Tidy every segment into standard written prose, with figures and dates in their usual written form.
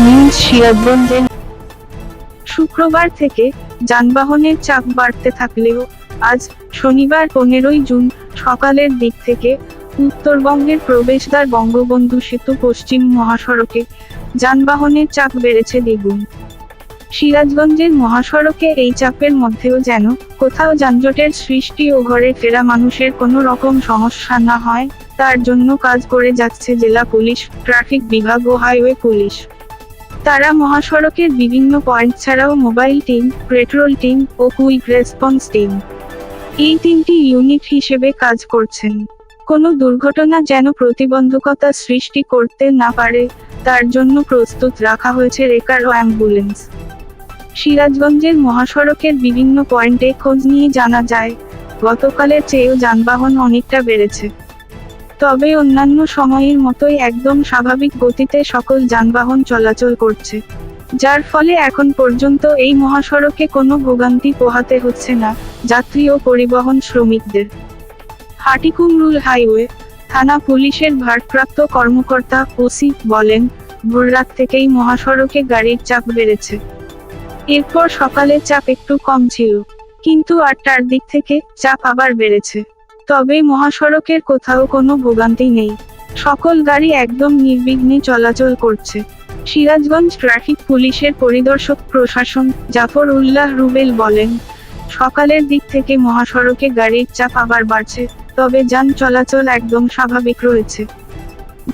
News সিরাজগঞ্জের। শুক্রবার থেকে যানবাহনের চাপ বাড়তে থাকলেও আজ শনিবার 15 জুন সকালের দিক থেকে উত্তরবঙ্গের প্রবেশদ্বার বঙ্গবন্ধু সেতু পশ্চিম মহাসড়কে যানবাহনের চাপ বেড়েছে দ্বিগুণ। সিরাজগঞ্জের মহাসড়কে এই চাপের মধ্যেও যেন কোথাও যানজটের সৃষ্টি ও ঘরে ফেরা মানুষের কোনো রকম সমস্যা না হয়, তার জন্য কাজ করে যাচ্ছে জেলা পুলিশ, ট্রাফিক বিভাগ ও হাইওয়ে পুলিশ। তারা মহাসড়কের বিভিন্ন পয়েন্ট ছাড়াও মোবাইল টিম, পেট্রোল টিম ও কুইক রেসপন্স টিম, এই 3টি ইউনিট হিসেবে কাজ করছেন। কোনো দুর্ঘটনা যেন প্রতিবন্ধকতা সৃষ্টি করতে না পারে, তার জন্য প্রস্তুত রাখা হয়েছে রেকার ও অ্যাম্বুলেন্স। সিরাজগঞ্জের মহাসড়কের বিভিন্ন পয়েন্টে খোঁজ নিয়ে জানা যায়, গতকালের চেয়েও যানবাহন অনেকটা বেড়েছে। তবে অন্যান্য সময়ের মতোই একদম স্বাভাবিক গতিতে সকল যানবাহন চলাচল করছে, যার ফলে এখন পর্যন্ত এই মহাসড়কে কোনো ভোগান্তি পোহাতে হচ্ছে না যাত্রী ও পরিবহন শ্রমিকদের। হাটিকুমরুল হাইওয়ে থানা পুলিশের ভারপ্রাপ্ত কর্মকর্তা ওসি বলেন, ভোররাত থেকেই মহাসড়কে গাড়ির চাপ বেড়েছে। এরপর সকালে চাপ একটু কম ছিল, কিন্তু 8টার দিক থেকে চাপ আবার বেড়েছে। তবে মহাসড়কের কোথাও কোনো ভোগান্তি নেই, সকল গাড়ি একদম নির্বিঘ্নে চলাচল করছে। সিরাজগঞ্জ ট্রাফিক পুলিশের পরিদর্শক প্রশাসন জাফর উল্লাহ রুবেল বলেন, সকালের দিক থেকে মহাসড়কে গাড়ির চাপ আবার বাড়ছে, তবে যান চলাচল একদম স্বাভাবিক রয়েছে।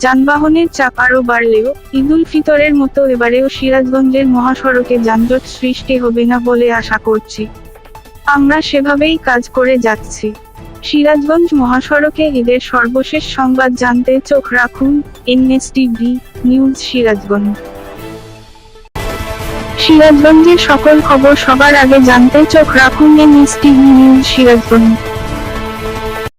যানবাহনের চাপ আরও বাড়লেও ঈদুল ফিতরের মতো এবারেও সিরাজগঞ্জের মহাসড়কে যানজট সৃষ্টি হবে না বলে আশা করছি। আমরা সেভাবেই কাজ করে যাচ্ছি। সিরাজগঞ্জ মহাসড়কে ঈদের সর্বশেষ সংবাদ জানতে চোখ রাখুন এনএসটিভি নিউজ সিরাজগঞ্জ। সিরাজগঞ্জের সকল খবর সবার আগে জানতে চোখ রাখুন এনএসটিভি নিউজ সিরাজগঞ্জ।